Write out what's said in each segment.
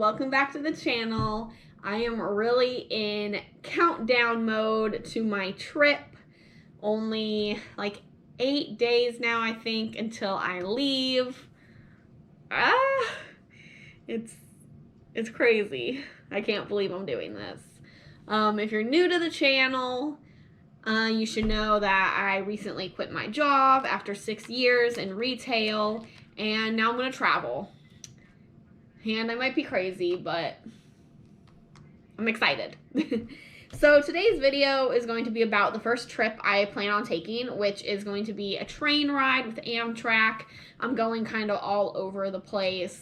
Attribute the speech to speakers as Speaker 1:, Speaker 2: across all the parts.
Speaker 1: welcome back to the channel. I am really in countdown mode to my trip. Only like 8 days now, I think, until I leave. It's crazy. I can't believe I'm doing this. If you're new to the channel, you should know that I recently quit my job after 6 years in retail, and now I'm going to travel. And I might be crazy, but I'm excited. So today's video is going to be about the first trip I plan on taking, which is going to be a train ride with Amtrak. I'm going kind of all over the place.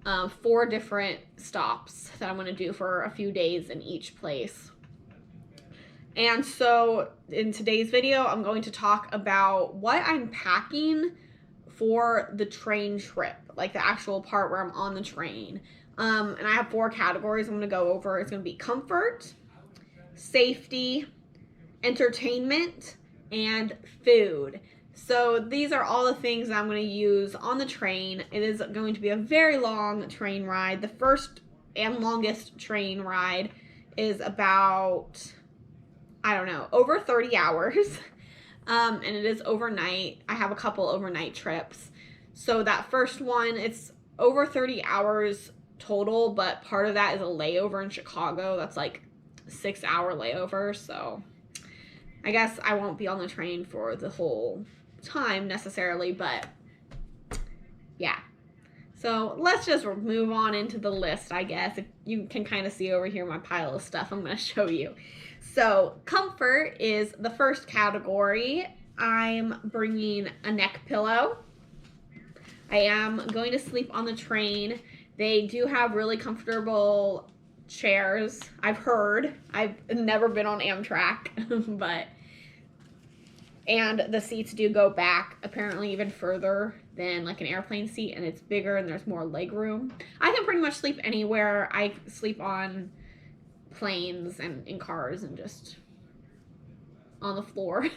Speaker 1: 4 different stops that I'm going to do for a few days in each place. And so in today's video, I'm going to talk about what I'm packing for the train trip, like the actual part where I'm on the train. And I have 4 categories I'm going to go over. It's going to be comfort, safety, entertainment, and food. So these are all the things that I'm going to use on the train. It is going to be a very long train ride. The first and longest train ride is about, I don't know, over 30 hours. And it is overnight. I have a couple overnight trips. So that first one, it's over 30 hours total, but part of that is a layover in Chicago. That's like a 6-hour layover. So I guess I won't be on the train for the whole time necessarily, but yeah. So let's just move on into the list, I guess. If you can kind of see over here my pile of stuff I'm going to show you. So comfort is the first category. I'm bringing a neck pillow. I am going to sleep on the train. They do have really comfortable chairs, I've heard. I've never been on Amtrak, but... And the seats do go back apparently even further than like an airplane seat, and it's bigger and there's more leg room. I can pretty much sleep anywhere. I sleep on planes and in cars and just on the floor.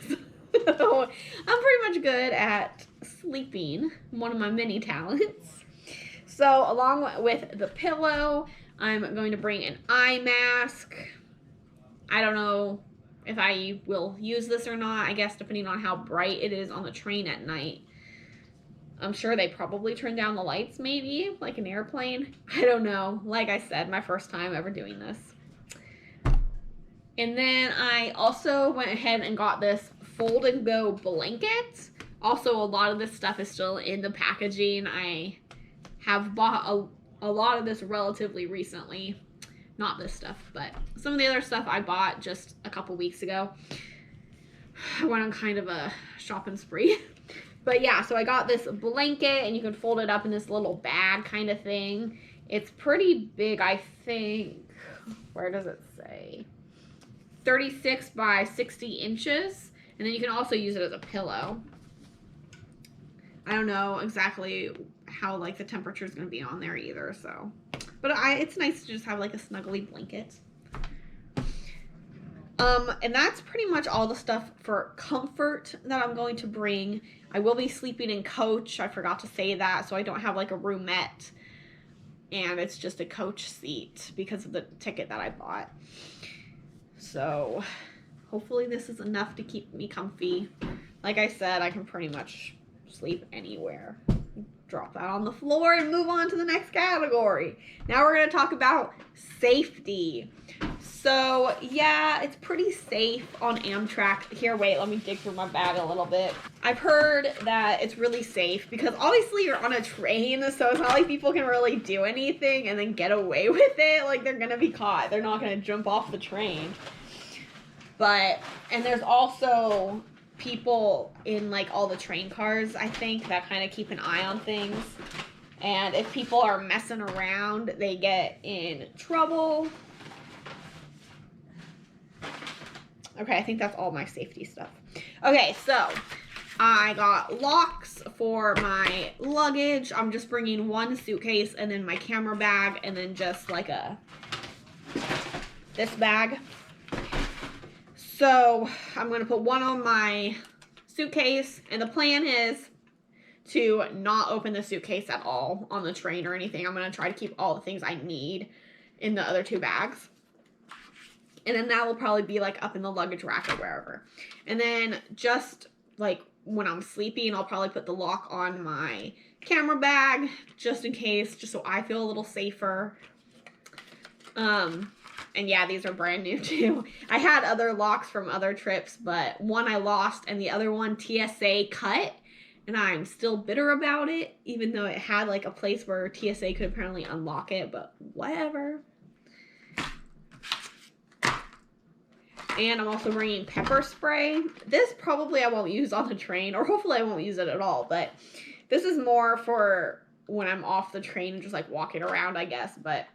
Speaker 1: So I'm pretty much good at sleeping, one of my many talents. So along with the pillow, I'm going to bring an eye mask. I don't know if I will use this or not, I guess depending on how bright it is on the train at night. I'm sure they probably turn down the lights maybe, like an airplane. I don't know. Like I said, my first time ever doing this. And then I also went ahead and got this fold and go blanket. Also, a lot of this stuff is still in the packaging. I have bought a lot of this relatively recently. Not this stuff, but some of the other stuff I bought just a couple weeks ago. I went on kind of a shopping spree. But yeah, so I got this blanket, and you can fold it up in this little bag kind of thing. It's pretty big, I think. Where does it say? 36 by 60 inches. And then you can also use it as a pillow. I don't know exactly how like the temperature is going to be on there either, so... But it's nice to just have like a snuggly blanket. And that's pretty much all the stuff for comfort that I'm going to bring. I will be sleeping in coach. I forgot to say that, so I don't have like a roomette. And it's just a coach seat because of the ticket that I bought. So hopefully this is enough to keep me comfy. Like I said, I can pretty much sleep anywhere. Drop that on the floor and move on to the next category. Now we're going to talk about safety. So yeah, it's pretty safe on Amtrak. Here, wait, let me dig through my bag a little bit. I've heard that it's really safe because obviously you're on a train, so it's not like people can really do anything and then get away with it. Like they're going to be caught. They're not going to jump off the train. And there's also people in like all the train cars, I think, that kind of keep an eye on things, and if people are messing around, they get in trouble. Okay, I think that's all my safety stuff. Okay, so I got locks for my luggage. I'm just bringing 1 suitcase and then my camera bag, and then just like this bag. So I'm going to put 1 on my suitcase, and the plan is to not open the suitcase at all on the train or anything. I'm going to try to keep all the things I need in the other 2 bags. And then that will probably be like up in the luggage rack or wherever. And then just like when I'm sleeping, I'll probably put the lock on my camera bag just in case, just so I feel a little safer. And yeah, these are brand new too. I had other locks from other trips, but one I lost and the other one TSA cut. And I'm still bitter about it, even though it had like a place where TSA could apparently unlock it, but whatever. And I'm also bringing pepper spray. This probably I won't use on the train, or hopefully I won't use it at all, but this is more for when I'm off the train and just like walking around, I guess, but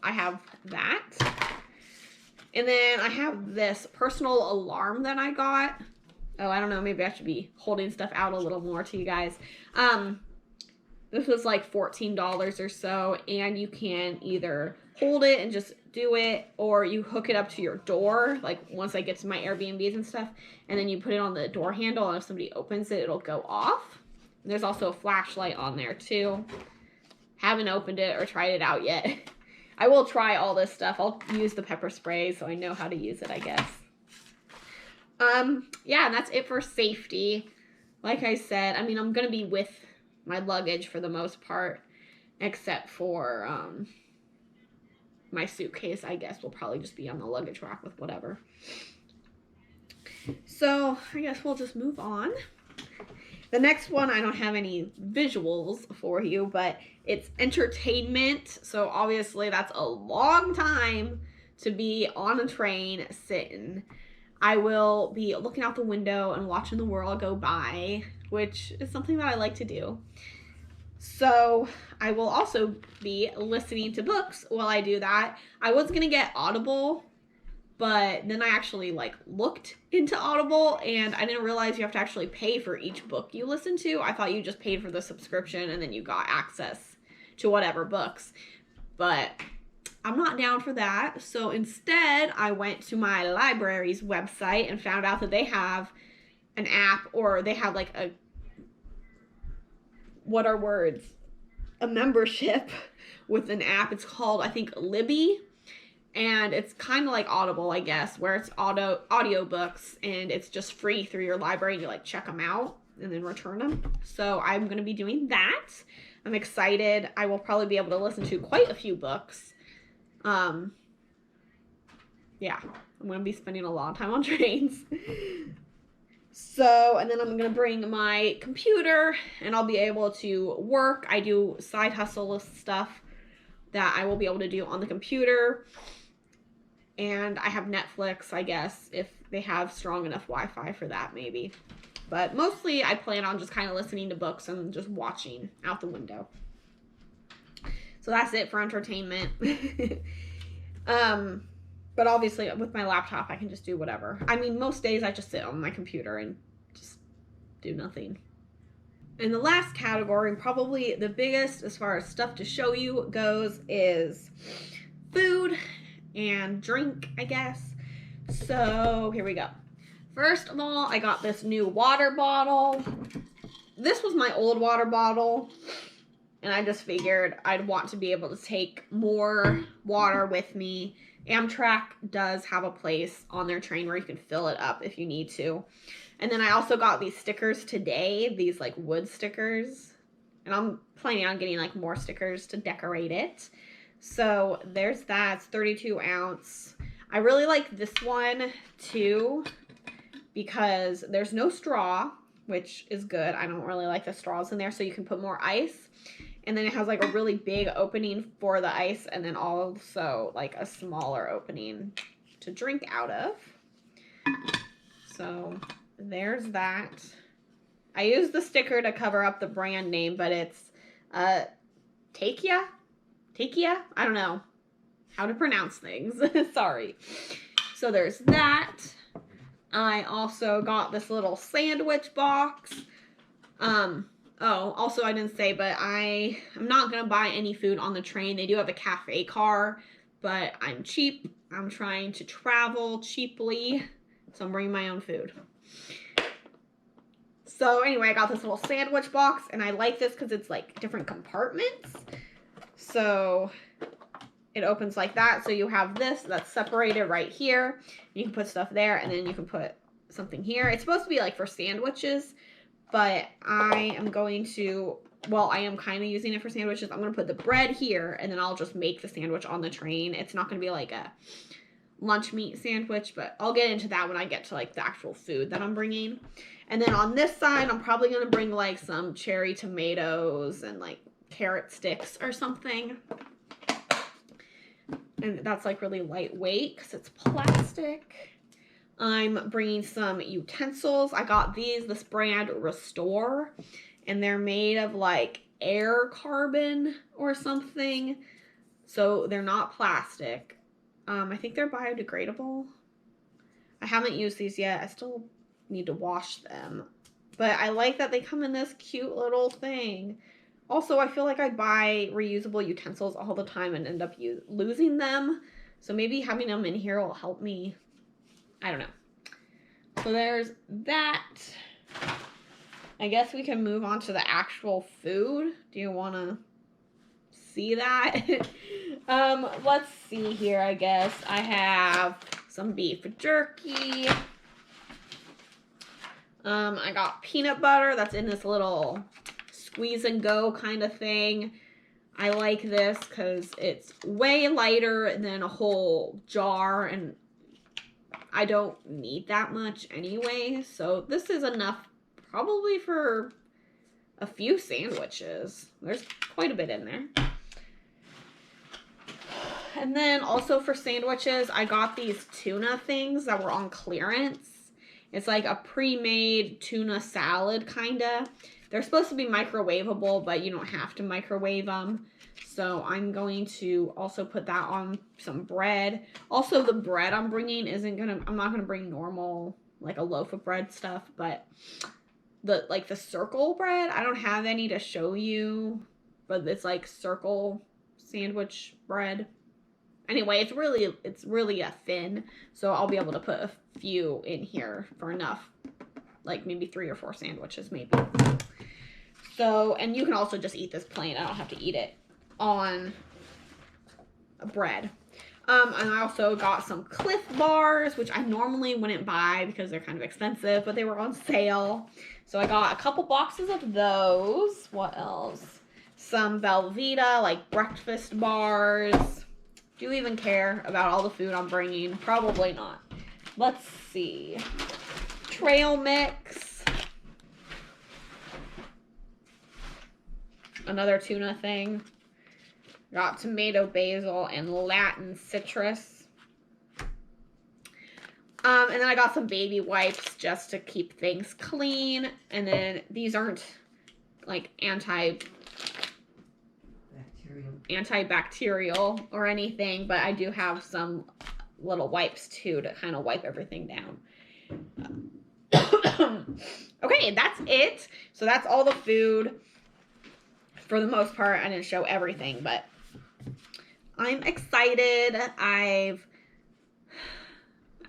Speaker 1: I have that. And then I have this personal alarm that I got. Oh, I don't know, maybe I should be holding stuff out a little more to you guys. This was like $14 or so, and you can either hold it and just do it, or you hook it up to your door, like once I get to my Airbnbs and stuff, and then you put it on the door handle, and if somebody opens it, it'll go off. And there's also a flashlight on there too. Haven't opened it or tried it out yet. I will try all this stuff. I'll use the pepper spray so I know how to use it, I guess. Yeah, and that's it for safety. Like I said, I mean, I'm going to be with my luggage for the most part, except for, my suitcase, I guess, will probably just be on the luggage rack with whatever. So, I guess we'll just move on. The next one, I don't have any visuals for you, but it's entertainment. So, obviously, that's a long time to be on a train sitting. I will be looking out the window and watching the world go by, which is something that I like to do. So I will also be listening to books while I do that. I was going to get Audible, but then I actually looked into Audible and I didn't realize you have to actually pay for each book you listen to. I thought you just paid for the subscription and then you got access to whatever books. But I'm not down for that. So instead, I went to my library's website and found out that they have an app, or they have a membership with an app. It's called, I think, Libby, and it's kind of like Audible, I guess, where it's audiobooks, and it's just free through your library, and you check them out and then return them. So I'm going to be doing that. I'm excited. I will probably be able to listen to quite a few books. Yeah, I'm going to be spending a lot of time on trains. So, and then I'm going to bring my computer and I'll be able to work. I do side hustle stuff that I will be able to do on the computer. And I have Netflix, I guess, if they have strong enough Wi-Fi for that, maybe. But mostly I plan on just kind of listening to books and just watching out the window. So that's it for entertainment. But obviously, with my laptop, I can just do whatever. I mean, most days I just sit on my computer and just do nothing. And the last category, and probably the biggest as far as stuff to show you goes, is food and drink, I guess. So, here we go. First of all, I got this new water bottle. This was my old water bottle, and I just figured I'd want to be able to take more water with me. Amtrak does have a place on their train where you can fill it up if you need to. And then I also got these stickers today, these wood stickers. And I'm planning on getting more stickers to decorate it. So there's that. It's 32 ounce. I really like this one too because there's no straw, which is good. I don't really like the straws in there, so you can put more ice. And then it has a really big opening for the ice, and then also a smaller opening to drink out of. So there's that. I used the sticker to cover up the brand name, but it's Takia? I don't know how to pronounce things. Sorry. So there's that. I also got this little sandwich box. Oh, also I didn't say, but I'm not going to buy any food on the train. They do have a cafe car, but I'm cheap. I'm trying to travel cheaply, so I'm bringing my own food. So anyway, I got this little sandwich box, and I like this because it's like different compartments. So it opens like that. So you have this that's separated right here. You can put stuff there, and then you can put something here. It's supposed to be like for sandwiches, but I am going to, well, I am kind of using it for sandwiches. I'm going to put the bread here, and then I'll just make the sandwich on the train. It's not going to be like a lunch meat sandwich, but I'll get into that when I get to like the actual food that I'm bringing. And then on this side, I'm probably going to bring like some cherry tomatoes and like carrot sticks or something. And that's like really lightweight because it's plastic. I'm bringing some utensils. I got this brand Restore, and they're made of like air carbon or something. So they're not plastic. I think they're biodegradable. I haven't used these yet. I still need to wash them. But I like that they come in this cute little thing. Also, I feel like I buy reusable utensils all the time and end up losing them. So maybe having them in here will help me. I don't know. So there's that. I guess we can move on to the actual food. Do you want to see that? Let's see here, I guess. I have some beef jerky. I got peanut butter that's in this little squeeze and go kind of thing. I like this because it's way lighter than a whole jar, and I don't need that much anyway. So this is enough probably for a few sandwiches. There's quite a bit in there. And then also for sandwiches, I got these tuna things that were on clearance. It's like a pre-made tuna salad, kind of. They're supposed to be microwavable, but you don't have to microwave them. So I'm going to also put that on some bread. Also, the bread I'm bringing I'm not going to bring normal, like a loaf of bread stuff, but the circle bread, I don't have any to show you, but it's like circle sandwich bread. Anyway, it's really a thin, so I'll be able to put a few in here for enough, like maybe 3 or 4 sandwiches maybe. So, and you can also just eat this plain. I don't have to eat it on a bread. And I also got some Cliff Bars, which I normally wouldn't buy because they're kind of expensive, but they were on sale. So I got a couple boxes of those. What else? Some Velveeta, like breakfast bars. Do you even care about all the food I'm bringing? Probably not. Let's see. Trail mix. Another tuna thing. Got tomato, basil, and Latin citrus. And then I got some baby wipes just to keep things clean. And then these aren't like antibacterial or anything, but I do have some little wipes too to kind of wipe everything down. Okay, that's it. So that's all the food. For the most part, I didn't show everything, but I'm excited. I've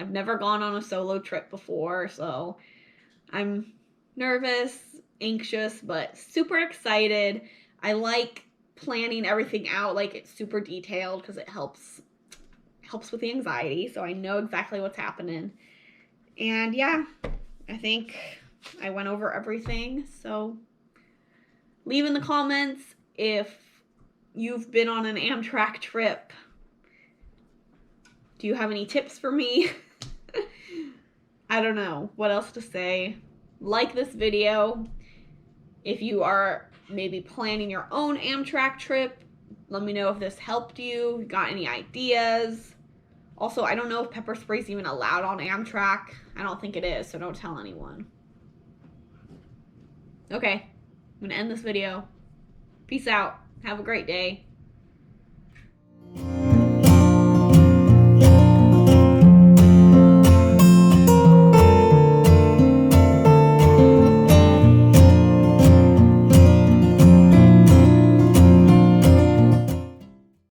Speaker 1: never gone on a solo trip before, so I'm nervous, anxious, but super excited. I like planning everything out, like it's super detailed because it helps with the anxiety, so I know exactly what's happening. And yeah, I think I went over everything. So leave in the comments if you've been on an Amtrak trip. Do you have any tips for me? I don't know what else to say. Like this video. If you are maybe planning your own Amtrak trip, let me know if this helped you. Got any ideas? Also, I don't know if pepper spray is even allowed on Amtrak. I don't think it is, so don't tell anyone. Okay, I'm going to end this video. Peace out. Have a great day.